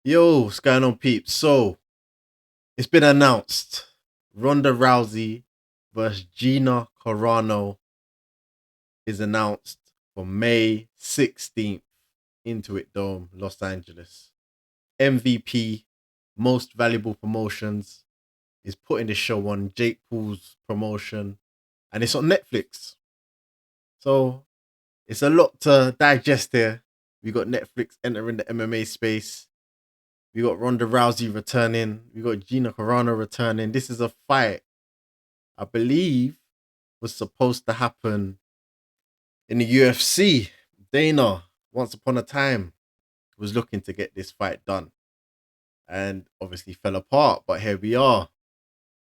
Yo, what's going on, peeps? So, it's been announced. Ronda Rousey versus Gina Carano is announced for May 16th, Intuit Dome, Los Angeles. MVP, Most Valuable Promotions, is putting the show on Jake Paul's promotion, and it's on Netflix. So, it's a lot to digest here. We got Netflix entering the MMA space. We got Ronda Rousey returning. We got Gina Carano returning. This is a fight I believe was supposed to happen in the UFC. Dana, once upon a time, was looking to get this fight done and obviously fell apart. But here we are,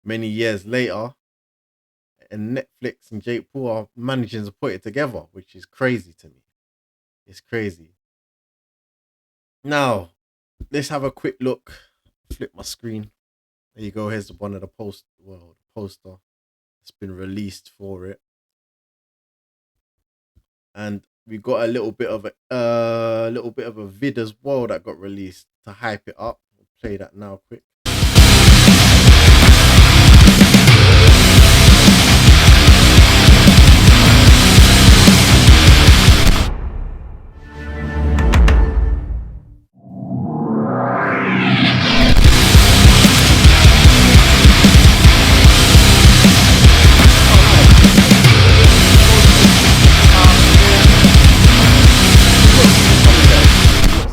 many years later, and Netflix and Jake Paul are managing to put it together, which is crazy to me. It's crazy. Now, let's have a quick look. Flip my screen. There you go. Here's one of the poster that's been released for it, and we got a little bit of a vid as well that got released to hype it up. We'll play that now, quick.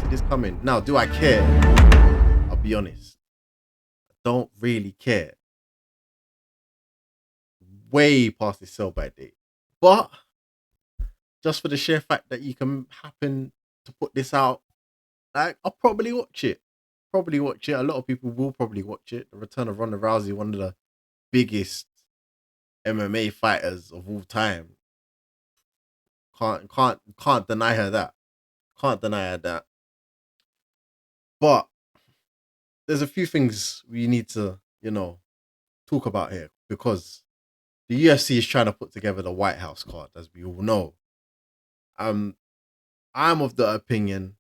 This coming now. Do I care? I'll be honest. I don't really care. Way past this sell by date, but just for the sheer fact that you can happen to put this out, like, I'll probably watch it. Probably watch it. A lot of people will probably watch it. The return of Ronda Rousey, one of the biggest MMA fighters of all time. Can't deny her that. Can't deny her that. But there's a few things we need to, talk about here, because the UFC is trying to put together the White House card, as we all know. Um, I'm of the opinion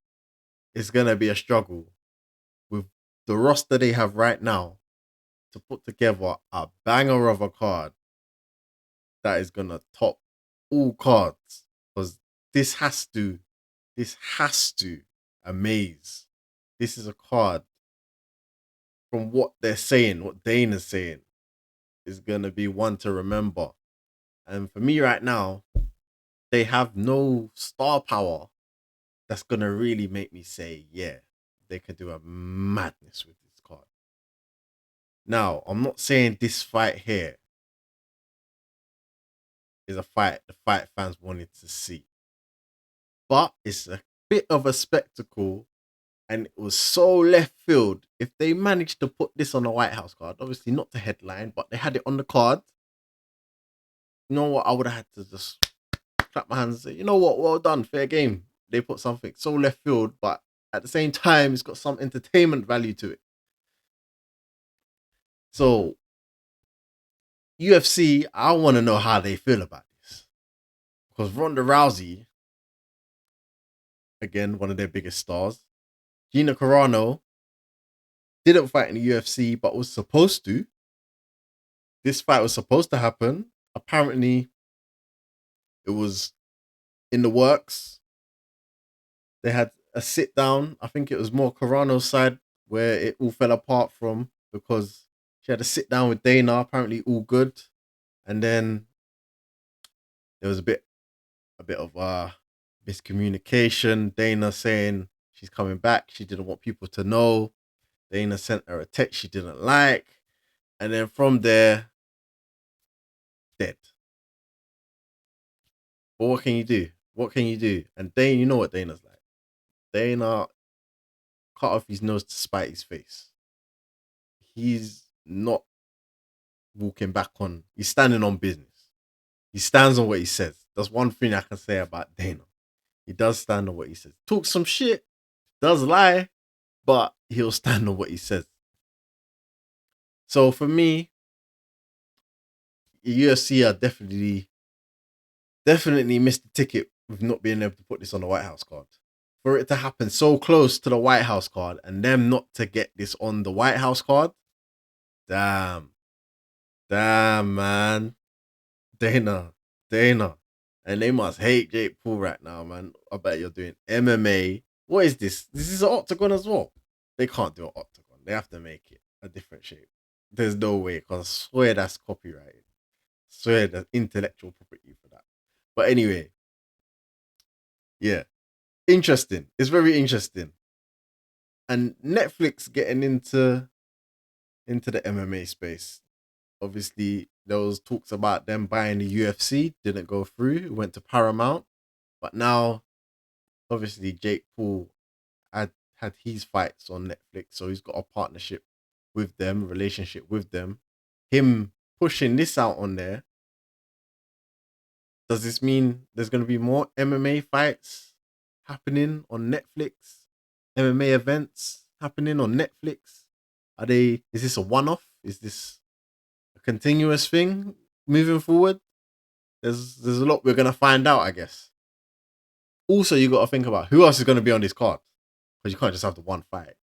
it's gonna be a struggle with the roster they have right now to put together a banger of a card that is gonna top all cards. Because this has to, this has to amaze. This is a card, from what they're saying, what Dana's saying, is gonna be one to remember. And for me right now, they have no star power that's gonna really make me say, yeah, they could do a madness with this card. Now, I'm not saying this fight here is a fight the fight fans wanted to see, but it's a bit of a spectacle, and it was so left field. If they managed to put this on the White House card, obviously not the headline, but they had it on the card, you know what? I would have had to just clap my hands and say, you know what? Well done, fair game. They put something so left field, but at the same time, it's got some entertainment value to it. So, UFC, I want to know how they feel about this, because Ronda Rousey, again, one of their biggest stars, Gina Carano, didn't fight in the UFC, but was supposed to. This fight was supposed to happen. Apparently, it was in the works. They had a sit down. I think it was more Carano's side where it all fell apart from, because she had a sit down with Dana. Apparently, all good, and then there was a bit of miscommunication. Dana saying she's coming back. She didn't want people to know. Dana sent her a text she didn't like, and then from there, dead. But what can you do? What can you do? And Dana, you know what Dana's like. Dana cut off his nose to spite his face. He's not walking back on. He's standing on business. He stands on what he says. That's one thing I can say about Dana. He does stand on what he says. Talk some shit, does lie, but he'll stand on what he says. So for me, UFC are definitely missed the ticket with not being able to put this on the White House card. for it to happen so close to the White House card and them not to get this on the White House card, damn, damn, man, Dana, Dana, and they must hate Jake Paul right now, man. I bet you're doing MMA. What is this? This is an octagon as well. They can't do an octagon. They have to make it a different shape. There's no way, because I swear that's copyrighted. Swear there's intellectual property for that. But anyway, yeah, interesting. It's very interesting. And Netflix getting into the MMA space. Obviously, there was talks about them buying the UFC, didn't go through. It went to Paramount, but now obviously Jake Paul had his fights on Netflix, so he's got a partnership with them, relationship with them. Him pushing this out on there, does this mean there's going to be more MMA fights happening on Netflix? MMA events happening on Netflix? Are they? Is this a one-off? Is this a continuous thing moving forward? There's a lot we're gonna find out, I guess. Also, you got to think about who else is going to be on this card, because you can't just have the one fight.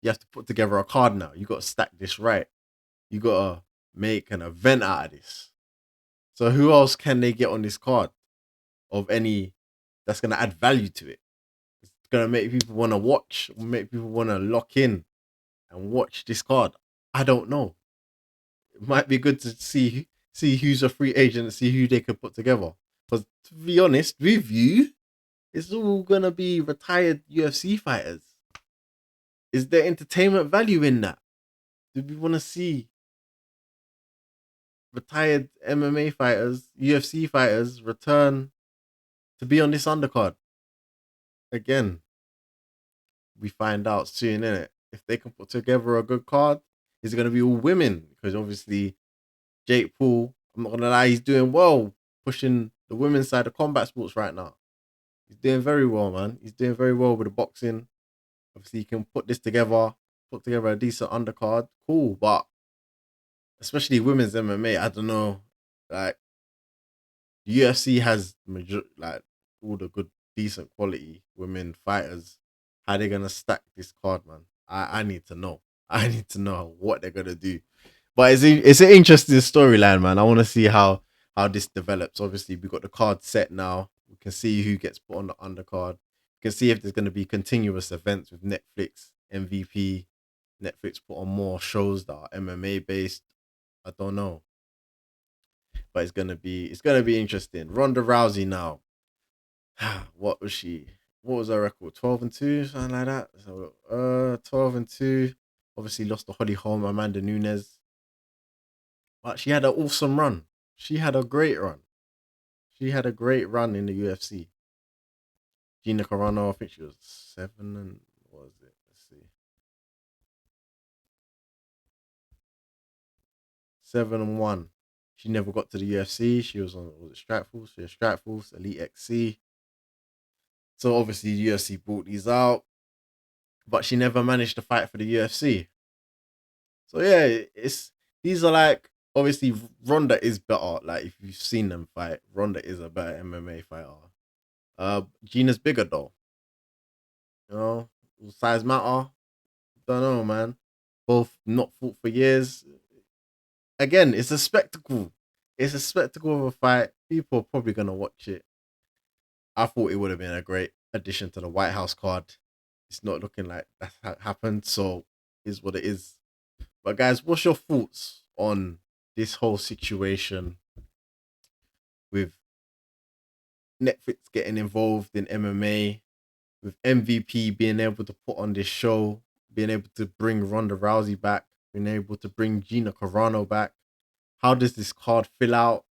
You have to put together a card now. You got to stack this right. You got to make an event out of this. So who else can they get on this card of any that's going to add value to it? It's going to make people want to watch, make people want to lock in and watch this card. I don't know. It might be good to see who's a free agent and see who they could put together. Because to be honest with you, it's all gonna be retired UFC fighters. Is there entertainment value in that? Do we want to see retired MMA fighters, UFC fighters return to be on this undercard? Again, we find out soon, innit? If they can put together a good card, is it gonna be all women? Because obviously Jake Paul, I'm not gonna lie, he's doing well pushing the women's side of combat sports right now. He's doing very well, man. He's doing very well with the boxing. Obviously, you can put this together, put together a decent undercard. Cool, but especially women's MMA, I don't know. Like the UFC has like all the good, decent quality women fighters. How they gonna stack this card, man? I need to know. I need to know what they're gonna do. But it's an interesting storyline, man. I want to see how this develops. Obviously, we got the card set now. We can see who gets put on the undercard. We can see if there's going to be continuous events with Netflix MVP. Netflix put on more shows that are MMA based. I don't know, but it's gonna be interesting. Ronda Rousey now. What was she? What was her record? 12-2, something like that. So 12-2. Obviously lost to Holly Holm, Amanda Nunes. But she had an awesome run. She had a great run. She had a great run in the UFC. Gina Carano, I think she was 7 and what was it? Let's see. 7-1. She never got to the UFC. She was on was it Strikeforce? Yeah, Strikeforce, Elite XC. So obviously the UFC brought these out, but she never managed to fight for the UFC. So yeah, it's these are like obviously Ronda is better. Like if you've seen them fight, Ronda is a better MMA fighter. Gina's bigger though. You know, will size matter? Don't know, man. Both not fought for years. Again, it's a spectacle. It's a spectacle of a fight. People are probably gonna watch it. I thought it would have been a great addition to the White House card. It's not looking like that happened, so is what it is. But guys, what's your thoughts on this whole situation with Netflix getting involved in MMA, with MVP being able to put on this show, being able to bring Ronda Rousey back, being able to bring Gina Carano back? How does this card fill out?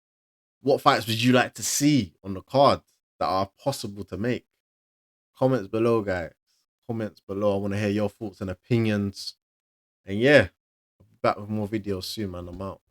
What fights would you like to see on the card that are possible to make? Comments below, guys. Comments below. I want to hear your thoughts and opinions. And yeah, I'll be back with more videos soon, man. I'm out.